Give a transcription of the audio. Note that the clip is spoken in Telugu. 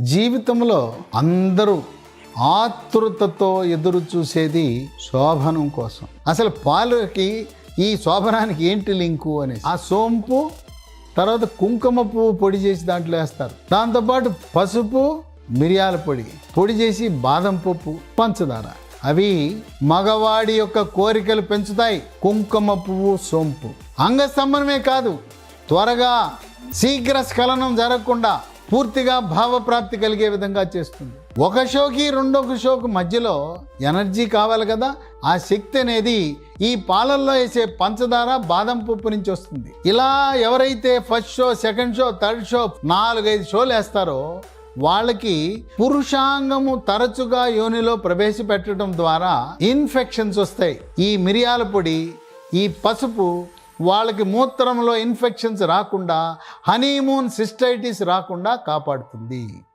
జీవితంలో అందరూ ఆతృతతో ఎదురు చూసేది శోభనం కోసం. అసలు పాలకి ఈ శోభనానికి ఏంటి లింకు అని ఆ సోంపు, తర్వాత కుంకుమ పువ్వు పొడి చేసి దాంట్లో వేస్తారు. దాంతోపాటు పసుపు, మిరియాల పొడి చేసి బాదం పప్పు, పంచదార. అవి మగవాడి యొక్క కోరికలు పెంచుతాయి. కుంకుమ పువ్వు, సోంపు అంగస్తంభనమే కాదు, త్వరగా శీఘ్ర స్ఖలనం జరగకుండా పూర్తిగా భావప్రాప్తి కలిగే విధంగా చేస్తుంది. ఒక షోకి రెండొక షోకు మధ్యలో ఎనర్జీ కావాలి కదా, ఆ శక్తి అనేది ఈ పాలల్లో వేసే పంచదార, బాదం పప్పు నుంచి వస్తుంది. ఇలా ఎవరైతే first show, second show, third show 4-5 షోలు వేస్తారో వాళ్ళకి పురుషాంగము తరచుగా యోనిలో ప్రవేశపెట్టడం ద్వారా ఇన్ఫెక్షన్స్ వస్తాయి. ఈ మిరియాల పొడి, ఈ పసుపు వాళ్ళకి మూత్రంలో ఇన్ఫెక్షన్స్ రాకుండా, హనీమూన్ సిస్టైటిస్ రాకుండా కాపాడుతుంది.